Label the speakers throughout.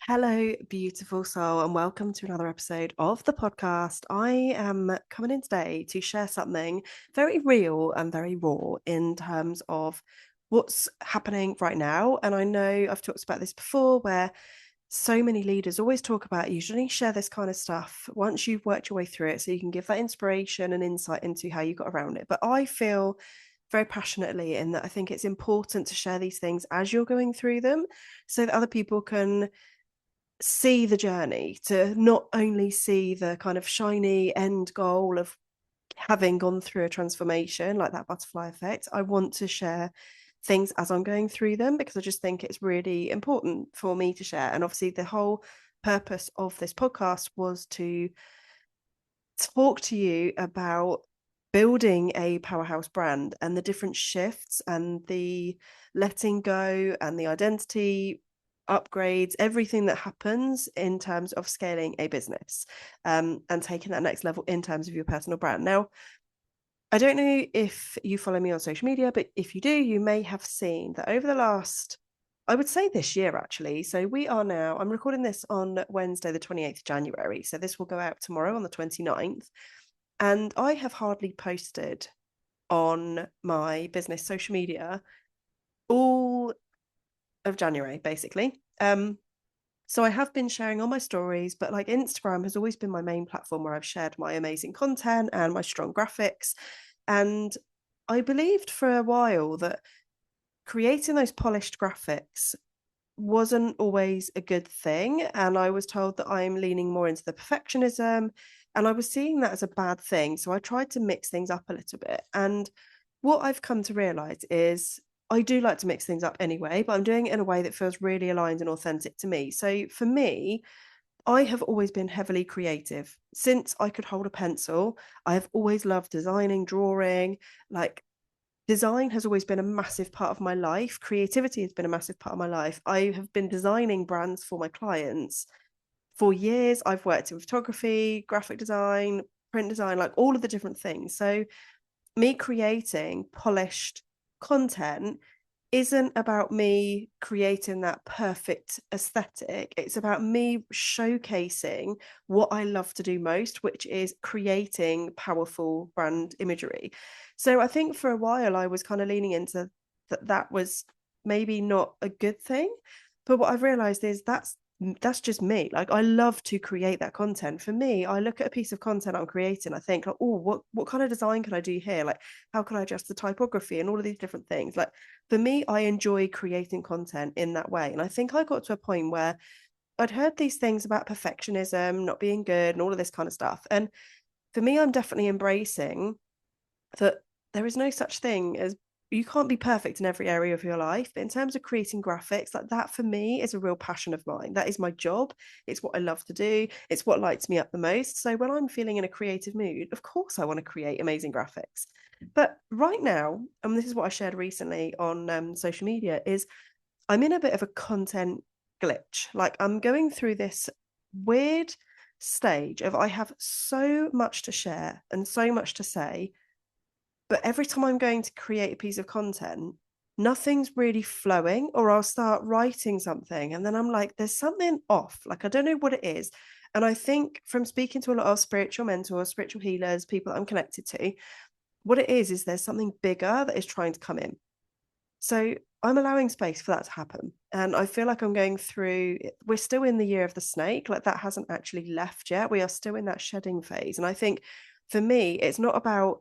Speaker 1: Hello, beautiful soul, and welcome to another episode of the podcast. I am coming in today to share something very real and very raw in terms of what's happening right now. And I know I've talked about this before, where so many leaders always talk about you should only share this kind of stuff once you've worked your way through it so you can give that inspiration and insight into how you got around it. But I feel very passionately in that I think it's important to share these things as you're going through them so that other people can see the journey, to not only see the kind of shiny end goal of having gone through a transformation like that butterfly effect. I want to share things as I'm going through them because I just think it's really important for me to share. And obviously, the whole purpose of this podcast was to talk to you about building a powerhouse brand and the different shifts and the letting go and the identity upgrades, everything that happens in terms of scaling a business, and taking that next level in terms of your personal brand. Now, I don't know if you follow me on social media, but if you do, you may have seen that over the last, I would say this year actually. So I'm recording this on Wednesday, the 28th of January. So this will go out tomorrow on the 29th. And I have hardly posted on my business social media all of January, basically. So I have been sharing all my stories, but like Instagram has always been my main platform where I've shared my amazing content and my strong graphics. And I believed for a while that creating those polished graphics wasn't always a good thing. And I was told that I'm leaning more into the perfectionism. And I was seeing that as a bad thing. So I tried to mix things up a little bit. And what I've come to realize is I do like to mix things up anyway, but I'm doing it in a way that feels really aligned and authentic to me. So for me, I have always been heavily creative. Since I could hold a pencil, I have always loved designing, drawing. Like, design has always been a massive part of my life. Creativity has been a massive part of my life. I have been designing brands for my clients for years. I've worked in photography, graphic design, print design, like all of the different things. So me creating polished content isn't about me creating that perfect aesthetic. It's about me showcasing what I love to do most, which is creating powerful brand imagery. So I think for a while I was kind of leaning into that was maybe not a good thing. But what I've realized is that's just me. Like, I love to create that content. For me, I look at a piece of content I'm creating, I think like, oh, what kind of design can I do here? Like, how can I adjust the typography and all of these different things? Like, for me, I enjoy creating content in that way. And I think I got to a point where I'd heard these things about perfectionism, not being good, and all of this kind of stuff. And for me, I'm definitely embracing that there is no such thing as, you can't be perfect in every area of your life. But in terms of creating graphics, like that for me is a real passion of mine. That is my job. It's what I love to do. It's what lights me up the most. So when I'm feeling in a creative mood, of course I want to create amazing graphics. But right now, and this is what I shared recently on social media, is I'm in a bit of a content glitch. Like, I'm going through this weird stage of I have so much to share and so much to say, but every time I'm going to create a piece of content, nothing's really flowing, or I'll start writing something and then I'm like, there's something off. Like, I don't know what it is. And I think from speaking to a lot of spiritual mentors, spiritual healers, people that I'm connected to, what it is there's something bigger that is trying to come in. So I'm allowing space for that to happen. And I feel like I'm going through, we're still in the year of the snake. Like, that hasn't actually left yet. We are still in that shedding phase. And I think for me, it's not about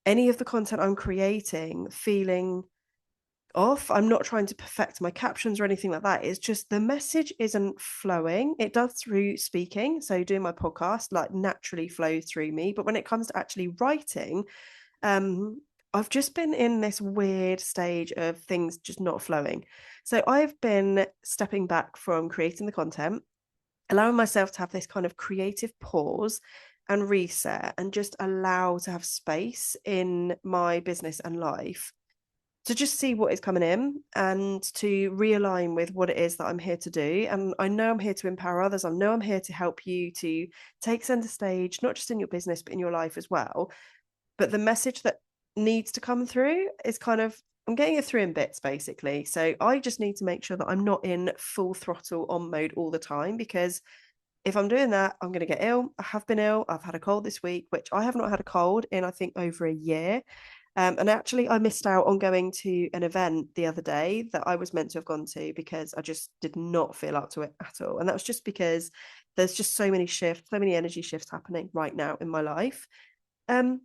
Speaker 1: any of the content I'm creating feeling off. I'm not trying to perfect my captions or anything like that. It's just the message isn't flowing. It does through speaking. So doing my podcast like naturally flows through me. But when it comes to actually writing, um, I've just been in this weird stage of things just not flowing. So I've been stepping back from creating the content, allowing myself to have this kind of creative pause and reset, and just allow to have space in my business and life to just see what is coming in and to realign with what it is that I'm here to do. And I know I'm here to empower others. I know I'm here to help you to take center stage, not just in your business, but in your life as well. But the message that needs to come through is kind of I'm getting it through in bits, basically. So I just need to make sure that I'm not in full throttle on mode all the time, because if I'm doing that, I'm going to get ill. I have been ill. I've had a cold this week, which I have not had a cold in, I think, over a year. And actually, I missed out on going to an event the other day that I was meant to have gone to because I just did not feel up to it at all. And that was just because there's just so many shifts, so many energy shifts happening right now in my life. Um,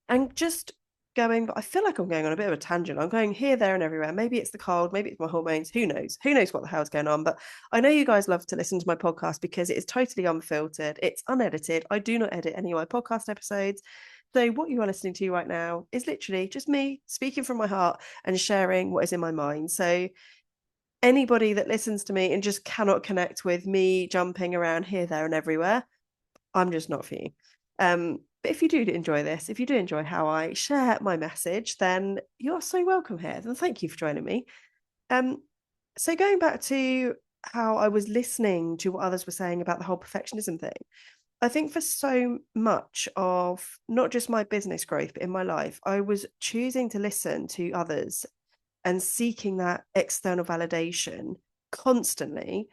Speaker 1: and just going, but I feel like I'm going on a bit of a tangent. I'm going here, there, and everywhere. Maybe it's the cold, maybe it's my hormones. Who knows? Who knows what the hell's going on? But I know you guys love to listen to my podcast because it is totally unfiltered. It's unedited. I do not edit any of my podcast episodes. So what you are listening to right now is literally just me speaking from my heart and sharing what is in my mind. So anybody that listens to me and just cannot connect with me jumping around here, there, and everywhere, I'm just not for you. But if you do enjoy this, if you do enjoy how I share my message, then you're so welcome here. And thank you for joining me. So going back to how I was listening to what others were saying about the whole perfectionism thing, I think for so much of not just my business growth, but in my life, I was choosing to listen to others and seeking that external validation constantly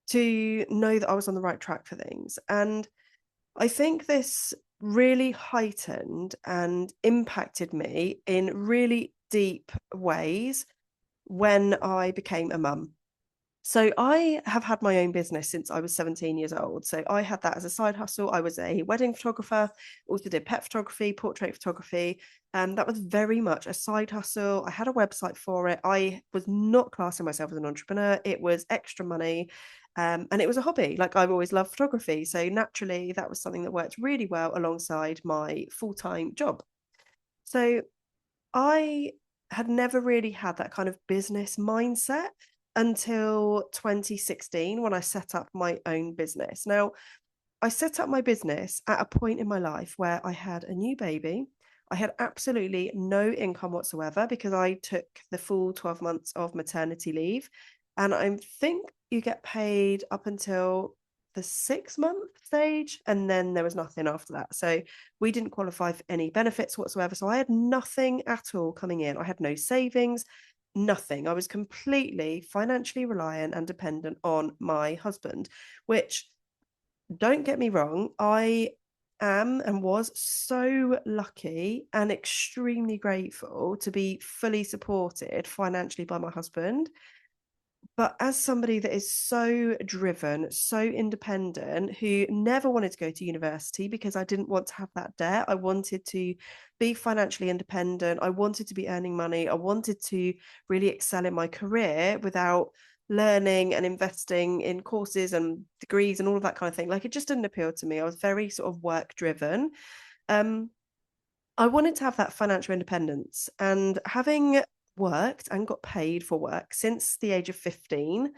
Speaker 1: to know that I was on the right track for things. And I think this really heightened and impacted me in really deep ways when I became a mum. So I have had my own business since I was 17 years old. So I had that as a side hustle. I was a wedding photographer, also did pet photography, portrait photography. That was very much a side hustle. I had a website for it. I was not classing myself as an entrepreneur. It was extra money. And it was a hobby. Like, I've always loved photography. So naturally, that was something that worked really well alongside my full-time job. So I had never really had that kind of business mindset until 2016 when I set up my own business. Now, I set up my business at a point in my life where I had a new baby. I had absolutely no income whatsoever because I took the full 12 months of maternity leave. And I think you get paid up until the 6 month stage, and then there was nothing after that. So we didn't qualify for any benefits whatsoever. So I had nothing at all coming in. I had no savings, nothing. I was completely financially reliant and dependent on my husband, which, don't get me wrong, I am and was so lucky and extremely grateful to be fully supported financially by my husband. But as somebody that is so driven, so independent, who never wanted to go to university because I didn't want to have that debt, I wanted to be financially independent. I wanted to be earning money. I wanted to really excel in my career without learning and investing in courses and degrees and all of that kind of thing. Like, it just didn't appeal to me. I was very sort of work driven. Um, I wanted to have that financial independence, and having worked and got paid for work since the age of 15,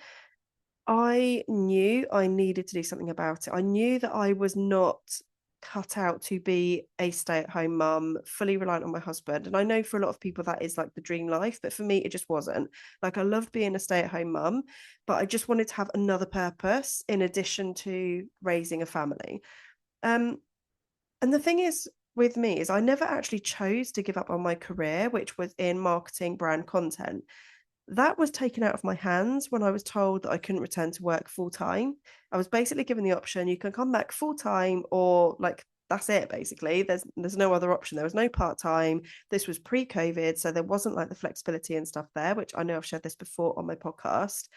Speaker 1: I knew I needed to do something about it. I knew that I was not cut out to be a stay-at-home mum, fully reliant on my husband. And I know for a lot of people that is like the dream life, but for me, it just wasn't. Like, I loved being a stay-at-home mum, but I just wanted to have another purpose in addition to raising a family. Um, and the thing is, with me, is I never actually chose to give up on my career, which was in marketing, brand content. That was taken out of my hands when I was told that I couldn't return to work full time. I was basically given the option: you can come back full time, or like, that's it, basically. There's no other option. There was no part-time. This was pre-COVID, so there wasn't like the flexibility and stuff there, which I know I've shared this before on my podcast.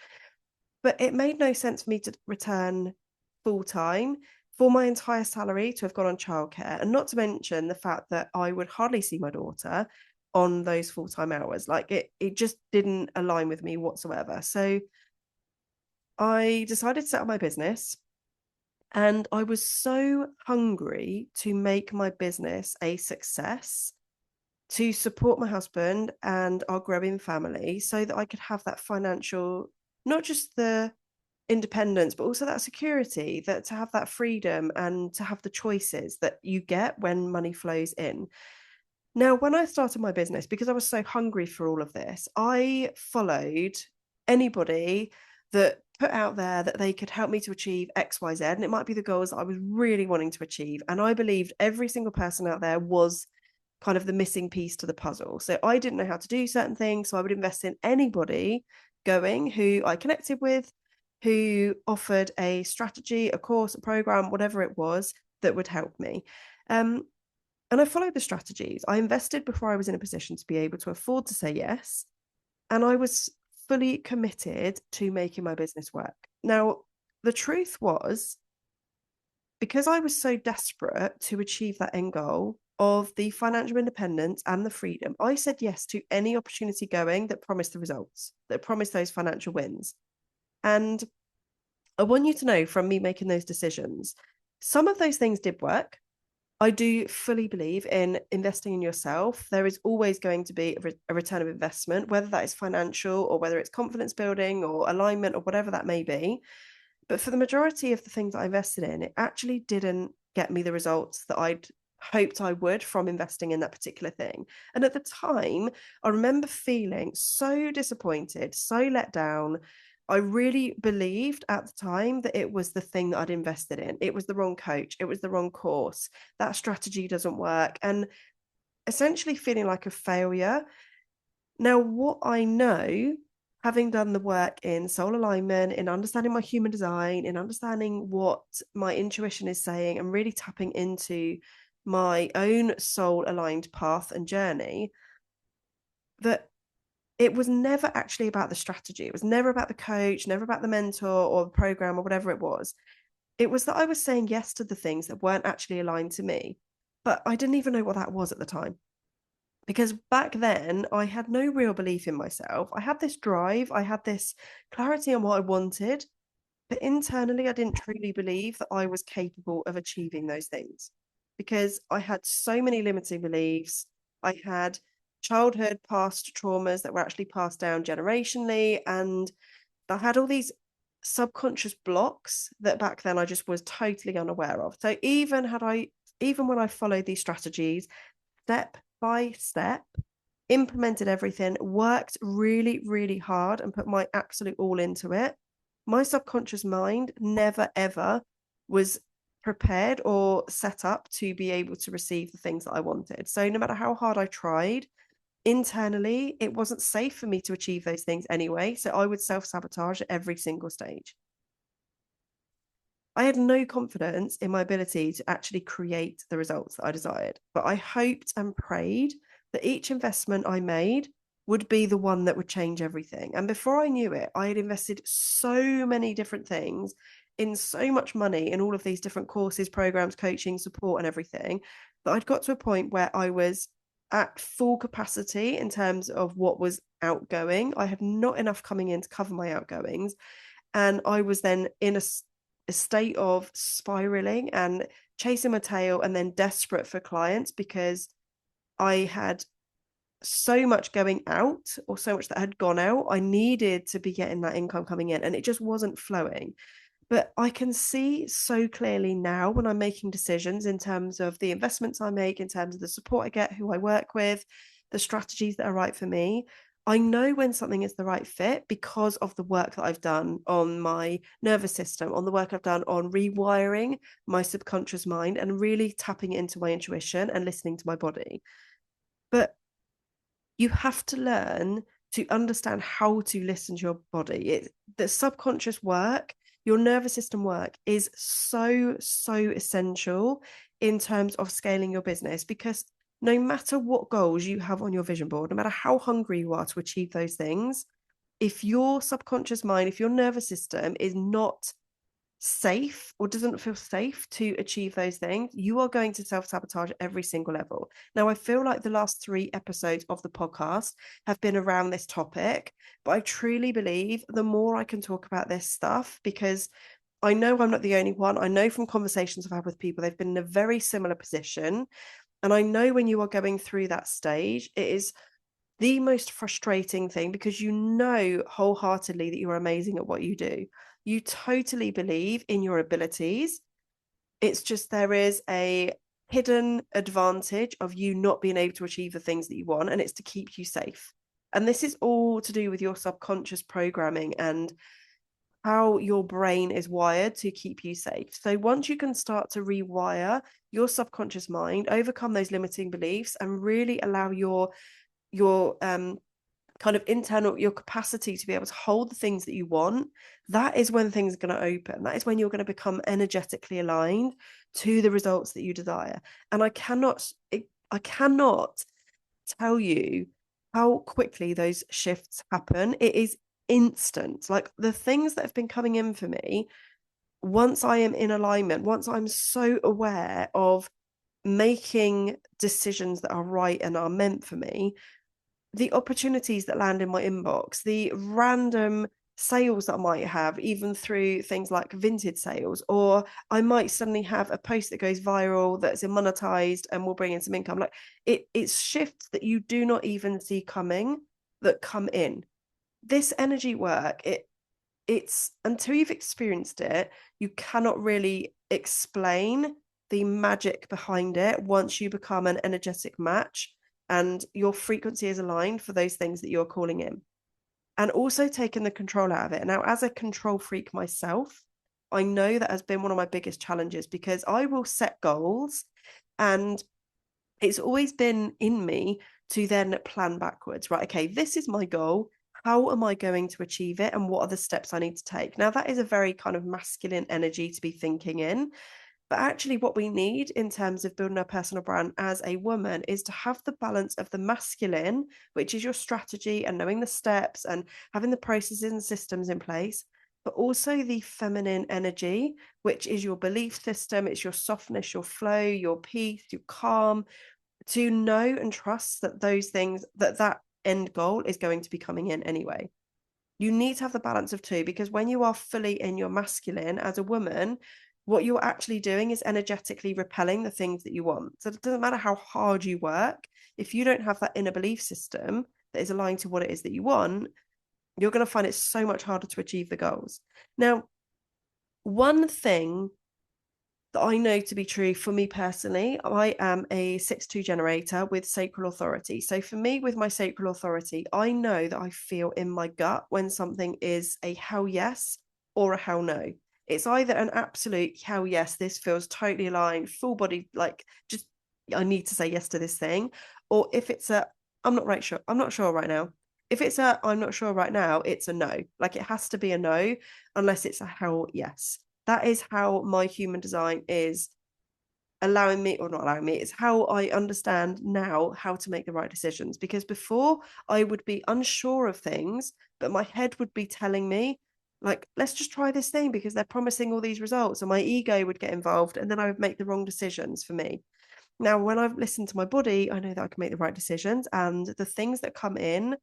Speaker 1: But it made no sense for me to return full time for my entire salary to have gone on childcare, and not to mention the fact that I would hardly see my daughter on those full-time hours. Like, it just didn't align with me whatsoever. So I decided to set up my business, and I was so hungry to make my business a success, to support my husband and our growing family, so that I could have that financial, not just the independence, but also that security, that to have that freedom and to have the choices that you get when money flows in. Now, when I started my business, because I was so hungry for all of this, I followed anybody that put out there that they could help me to achieve XYZ. And it might be the goals that I was really wanting to achieve. And I believed every single person out there was kind of the missing piece to the puzzle. So I didn't know how to do certain things. So I would invest in anybody going who I connected with, who offered a strategy, a course, a program, whatever it was that would help me. And I followed the strategies. I invested before I was in a position to be able to afford to say yes. And I was fully committed to making my business work. Now, the truth was, because I was so desperate to achieve that end goal of the financial independence and the freedom, I said yes to any opportunity going that promised the results, that promised those financial wins. And I want you to know from me making those decisions, some of those things did work. I do fully believe in investing in yourself. There is always going to be a return of investment, whether that is financial or whether it's confidence building or alignment or whatever that may be. But for the majority of the things I invested in, it actually didn't get me the results that I'd hoped I would from investing in that particular thing. And at the time, I remember feeling so disappointed, so let down. I really believed at the time that it was the thing that I'd invested in. It was the wrong coach. It was the wrong course. That strategy doesn't work. And essentially feeling like a failure. Now, what I know, having done the work in soul alignment, in understanding my human design, in understanding what my intuition is saying, and really tapping into my own soul aligned path and journey, that it was never actually about the strategy. It was never about the coach, never about the mentor or the program or whatever it was. It was that I was saying yes to the things that weren't actually aligned to me. But I didn't even know what that was at the time. Because back then, I had no real belief in myself. I had this drive, I had this clarity on what I wanted, but internally, I didn't truly believe that I was capable of achieving those things because I had so many limiting beliefs. I had childhood past traumas that were actually passed down generationally, and I had all these subconscious blocks that back then I just was totally unaware of. So even when I followed these strategies step by step, implemented everything, worked really, really hard, and put my absolute all into it, my subconscious mind never, ever was prepared or set up to be able to receive the things that I wanted. So no matter how hard I tried, internally, it wasn't safe for me to achieve those things anyway. So I would self-sabotage at every single stage. I had no confidence in my ability to actually create the results that I desired, but I hoped and prayed that each investment I made would be the one that would change everything. And before I knew it, I had invested so many different things in so much money in all of these different courses, programs, coaching, support, and everything that I'd got to a point where I was at full capacity in terms of what was outgoing. I had not enough coming in to cover my outgoings. And I was then in a state of spiraling and chasing my tail and then desperate for clients because I had so much going out or so much that had gone out. I needed to be getting that income coming in and it just wasn't flowing. But I can see so clearly now when I'm making decisions in terms of the investments I make, in terms of the support I get, who I work with, the strategies that are right for me. I know when something is the right fit because of the work that I've done on my nervous system, on the work I've done on rewiring my subconscious mind and really tapping into my intuition and listening to my body. But you have to learn to understand how to listen to your body. The subconscious work, your nervous system work is so, so essential in terms of scaling your business because no matter what goals you have on your vision board, no matter how hungry you are to achieve those things, if your subconscious mind, if your nervous system is not safe or doesn't feel safe to achieve those things, you are going to self-sabotage at every single level. Now, I feel like the last 3 episodes of the podcast have been around this topic, but I truly believe the more I can talk about this stuff, because I know I'm not the only one. I know from conversations I've had with people, they've been in a very similar position. And I know when you are going through that stage, it is the most frustrating thing because you know wholeheartedly that you're amazing at what you do. You totally believe in your abilities. It's just there is a hidden advantage of you not being able to achieve the things that you want, and it's to keep you safe. And this is all to do with your subconscious programming and how your brain is wired to keep you safe. So once you can start to rewire your subconscious mind, overcome those limiting beliefs, and really allow your kind of internal, your capacity to be able to hold the things that you want, that is when things are going to open. That is when you're going to become energetically aligned to the results that you desire. And I cannot tell you how quickly those shifts happen. It is instant. Like the things that have been coming in for me, once I am in alignment, once I'm so aware of making decisions that are right and are meant for me, the opportunities that land in my inbox, the random sales that I might have, even through things like Vinted sales, or I might suddenly have a post that goes viral that's monetized and will bring in some income. Like it's shifts that you do not even see coming that come in. This energy work, it's until you've experienced it, you cannot really explain the magic behind it once you become an energetic match and your frequency is aligned for those things that you're calling in. And also taking the control out of it. Now, as a control freak myself, I know that has been one of my biggest challenges because I will set goals and it's always been in me to then plan backwards, right? Okay, this is my goal. How am I going to achieve it? And what are the steps I need to take? Now, that is a very kind of masculine energy to be thinking in. But actually, what we need in terms of building our personal brand as a woman is to have the balance of the masculine, which is your strategy and knowing the steps and having the processes and systems in place, but also the feminine energy, which is your belief system, it's your softness, your flow, your peace, your calm, to know and trust that those things, that end goal is going to be coming in anyway. You need to have the balance of two, because when you are fully in your masculine as a woman, what you're actually doing is energetically repelling the things that you want. So it doesn't matter how hard you work, if you don't have that inner belief system that is aligned to what it is that you want, you're going to find it so much harder to achieve the goals. Now, one thing that I know to be true for me personally, I am a 6-2 generator with sacral authority. So for me, with my sacral authority, I know that I feel in my gut when something is a hell yes or a hell no. It's either an absolute hell yes, this feels totally aligned, full body, like just I need to say yes to this thing. Or if it's a I'm not right sure, I'm not sure right now. If it's a I'm not sure right now, it's a no. Like it has to be a no unless it's a hell yes. That is how my human design is allowing me, or not allowing me, it's how I understand now how to make the right decisions. Because before I would be unsure of things, but my head would be telling me, like, let's just try this thing because they're promising all these results. And my ego would get involved and then I would make the wrong decisions for me. Now, when I've listened to my body, I know that I can make the right decisions. And the things that come in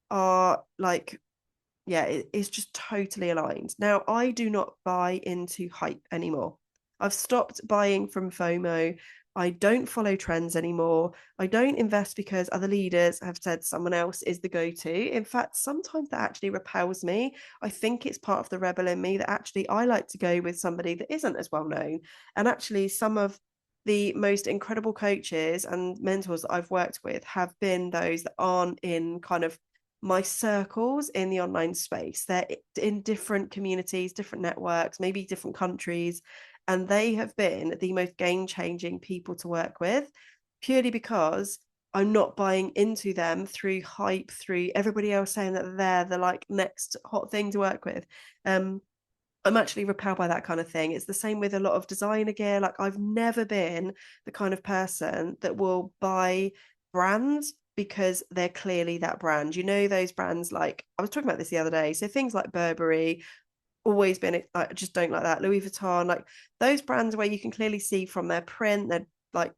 Speaker 1: are like, yeah, it's just totally aligned. Now, I do not buy into hype anymore. I've stopped buying from FOMO. I don't follow trends anymore. I don't invest because other leaders have said someone else is the go-to. In fact, sometimes that actually repels me. I think it's part of the rebel in me that actually I like to go with somebody that isn't as well known. And actually, some of the most incredible coaches and mentors that I've worked with have been those that aren't in kind of my circles in the online space. They're in different communities, different networks, maybe different countries, and they have been the most game-changing people to work with, purely because I'm not buying into them through hype, through everybody else saying that they're the like next hot thing to work with. I'm actually repelled by that kind of thing. It's the same with a lot of designer gear. Like I've never been the kind of person that will buy brands because they're clearly that brand. You know, those brands, like I was talking about this the other day. So things like Burberry, always been, I just don't like that. Louis Vuitton, like those brands where you can clearly see from their print, their like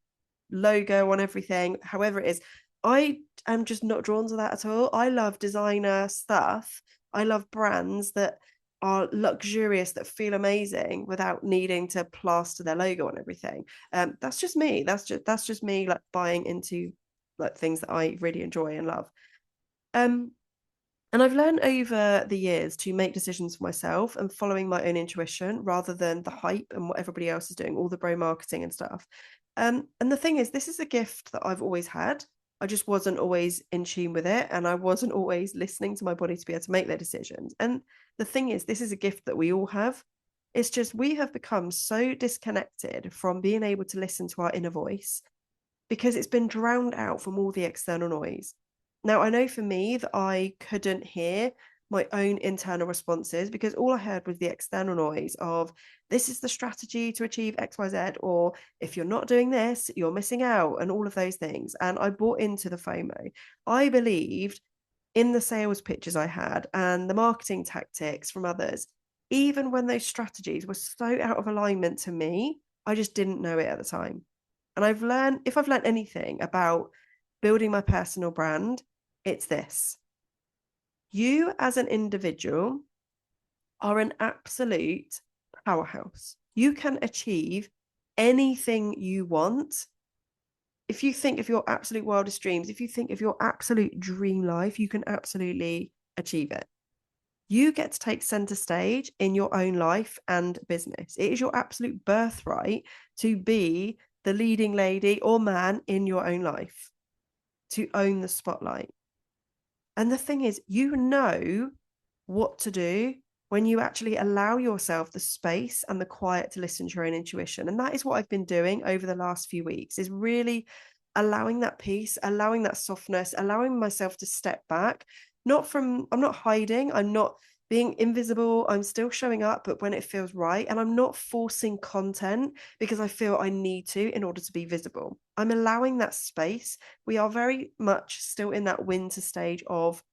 Speaker 1: logo on everything, however it is. I am just not drawn to that at all. I love designer stuff. I love brands that are luxurious, that feel amazing without needing to plaster their logo on everything. That's just me. That's just me like buying into like things that I really enjoy and love. Um, and I've learned over the years to make decisions for myself and following my own intuition rather than the hype and what everybody else is doing, all the bro marketing and stuff. And the thing is, this is a gift that I've always had. I just wasn't always in tune with it. And I wasn't always listening to my body to be able to make their decisions. And the thing is, this is a gift that we all have. It's just we have become so disconnected from being able to listen to our inner voice because it's been drowned out from all the external noise. Now, I know for me that I couldn't hear my own internal responses because all I heard was the external noise of this is the strategy to achieve XYZ, or if you're not doing this, you're missing out, and all of those things. And I bought into the FOMO. I believed in the sales pitches I had and the marketing tactics from others, even when those strategies were so out of alignment to me, I just didn't know it at the time. And if I've learned anything about building my personal brand, it's this. You as an individual are an absolute powerhouse. You can achieve anything you want. If you think of your absolute wildest dreams, if you think of your absolute dream life, you can absolutely achieve it. You get to take center stage in your own life and business. It is your absolute birthright to be the leading lady or man in your own life, to own the spotlight. And the thing is, you know what to do when you actually allow yourself the space and the quiet to listen to your own intuition. And that is what I've been doing over the last few weeks, is really allowing that peace, allowing that softness, allowing myself to step back. I'm not hiding, I'm not being invisible, I'm still showing up, but when it feels right. And I'm not forcing content because I feel I need to in order to be visible. I'm allowing that space. We are very much still in that winter stage of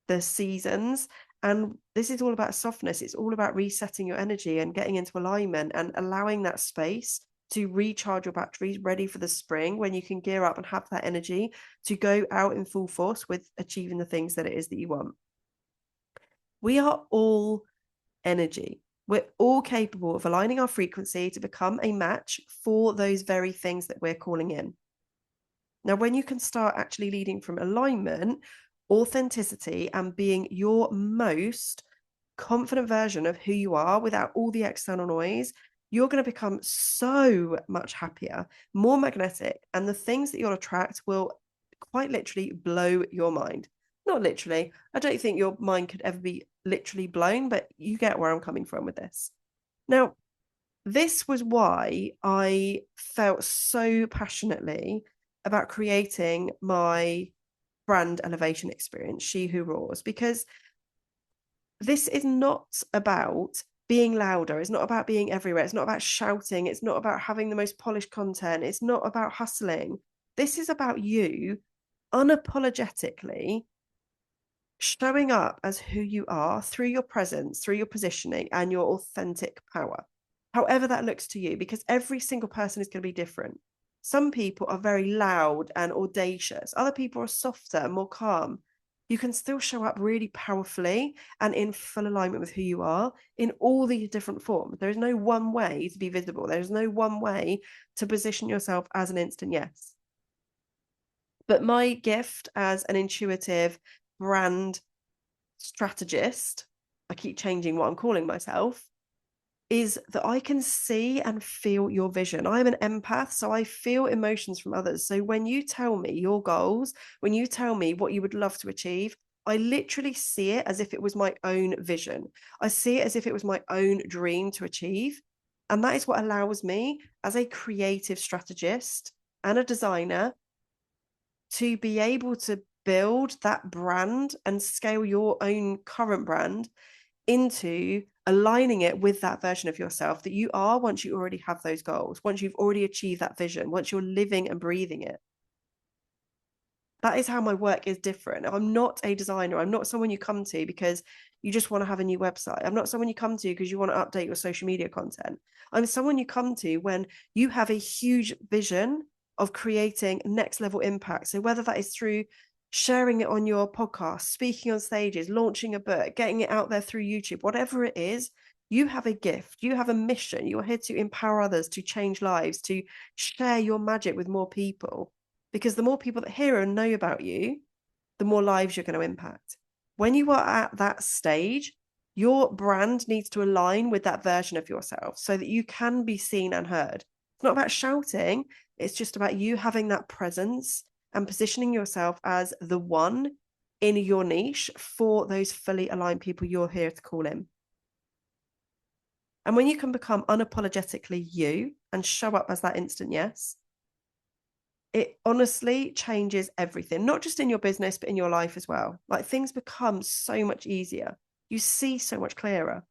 Speaker 1: the seasons. And this is all about softness. It's all about resetting your energy and getting into alignment and allowing that space to recharge your batteries, ready for the spring when you can gear up and have that energy to go out in full force with achieving the things that it is that you want. We are all energy. We're all capable of aligning our frequency to become a match for those very things that we're calling in. Now, when you can start actually leading from alignment, authenticity, and being your most confident version of who you are without all the external noise, you're going to become so much happier, more magnetic, and the things that you'll attract will quite literally blow your mind. Not literally. I don't think your mind could ever be literally blown, but you get where I'm coming from with this. Now, this was why I felt so passionately about creating my brand elevation experience, She Who Roars, because this is not about being louder. It's not about being everywhere. It's not about shouting. It's not about having the most polished content. It's not about hustling. This is about you unapologetically showing up as who you are through your presence, through your positioning, and your authentic power, however that looks to you, because every single person is going to be different. Some people are very loud and audacious. Other people are softer and more calm. You can still show up really powerfully and in full alignment with who you are in all these different forms. There is no one way to be visible. There is no one way to position yourself as an instant yes. But my gift as an intuitive brand strategist, I keep changing what I'm calling myself, is that I can see and feel your vision. I'm an empath, so I feel emotions from others. So when you tell me your goals, when you tell me what you would love to achieve, I literally see it as if it was my own vision. I see it as if it was my own dream to achieve. And that is what allows me, as a creative strategist and a designer, to be able to build that brand and scale your own current brand into aligning it with that version of yourself that you are once you already have those goals, once you've already achieved that vision, once you're living and breathing it. That is how my work is different. I'm not a designer. I'm not someone you come to because you just want to have a new website. I'm not someone you come to because you want to update your social media content. I'm someone you come to when you have a huge vision of creating next level impact. So whether that is through sharing it on your podcast, speaking on stages, launching a book, getting it out there through YouTube, whatever it is, you have a gift, you have a mission. You're here to empower others, to change lives, to share your magic with more people. Because the more people that hear and know about you, the more lives you're going to impact. When you are at that stage, your brand needs to align with that version of yourself so that you can be seen and heard. It's not about shouting. It's just about you having that presence and positioning yourself as the one in your niche for those fully aligned people you're here to call in. And when you can become unapologetically you and show up as that instant yes, it honestly changes everything, not just in your business, but in your life as well. Like things become so much easier. You see so much clearer.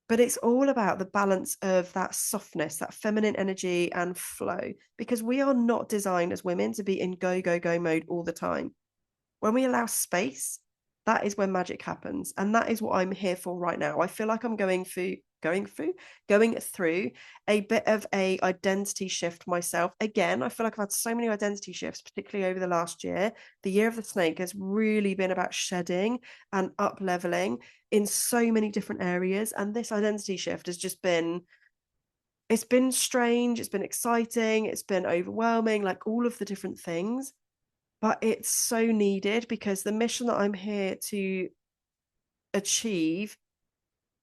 Speaker 1: But it's all about the balance of that softness, that feminine energy and flow, because we are not designed as women to be in go, go, go mode all the time. When we allow space, that is when magic happens. And that is what I'm here for right now. I feel like I'm going through a bit of a identity shift myself. Again, I feel like I've had so many identity shifts, particularly over the last year. The year of the snake has really been about shedding and up leveling in so many different areas. And this identity shift has just been, it's been strange, it's been exciting, it's been overwhelming, like all of the different things. But it's so needed because the mission that I'm here to achieve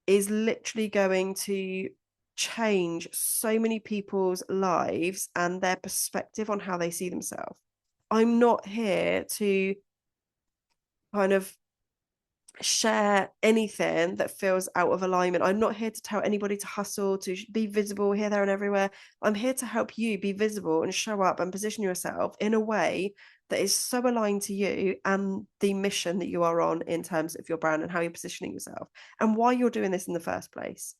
Speaker 1: is literally going to change so many people's lives and their perspective on how they see themselves. I'm not here to kind of share anything that feels out of alignment. I'm not here to tell anybody to hustle, to be visible here, there, and everywhere. I'm here to help you be visible and show up and position yourself in a way that is so aligned to you and the mission that you are on in terms of your brand and how you're positioning yourself and why you're doing this in the first place.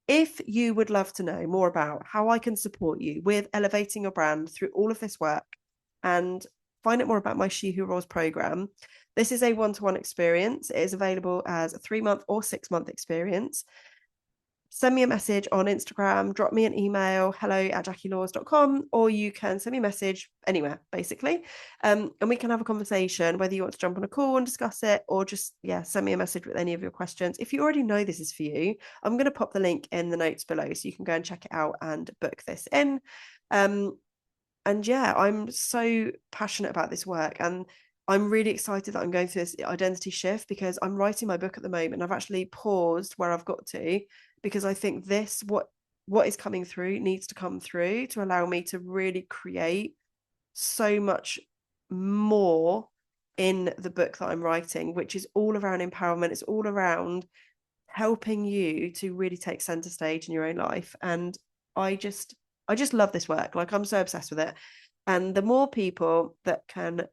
Speaker 1: If you would love to know more about how I can support you with elevating your brand through all of this work and find out more about my She Who Roars program, this is a one-to-one experience. It is available as a 3-month or 6-month experience. Send me a message on Instagram, drop me an email, hello@jackielaws.com, or you can send me a message anywhere, basically. And we can have a conversation, whether you want to jump on a call and discuss it, or just, send me a message with any of your questions. If you already know this is for you, I'm going to pop the link in the notes below so you can go and check it out and book this in. And I'm so passionate about this work, and I'm really excited that I'm going through this identity shift because I'm writing my book at the moment. I've actually paused where I've got to because I think what is coming through needs to come through to allow me to really create so much more in the book that I'm writing, which is all around empowerment. It's all around helping you to really take center stage in your own life. And I just love this work. Like, I'm so obsessed with it. And the more people that can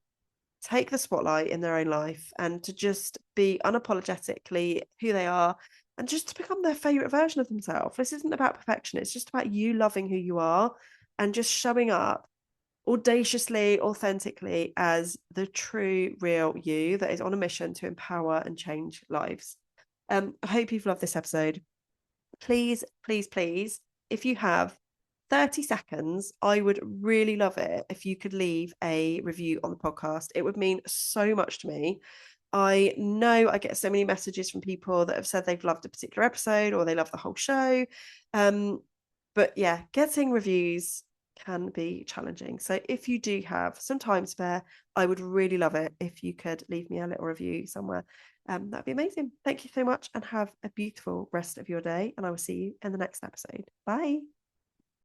Speaker 1: take the spotlight in their own life and to just be unapologetically who they are and just to become their favorite version of themselves. This isn't about perfection. It's just about you loving who you are and just showing up audaciously, authentically as the true, real you that is on a mission to empower and change lives. I hope you've loved this episode. Please, please, please, if you have 30 seconds, I would really love it if you could leave a review on the podcast. It would mean so much to me. I know I get so many messages from people that have said they've loved a particular episode or they love the whole show. But getting reviews can be challenging. So if you do have some time spare, I would really love it if you could leave me a little review somewhere. That'd be amazing. Thank you so much and have a beautiful rest of your day. And I will see you in the next episode. Bye.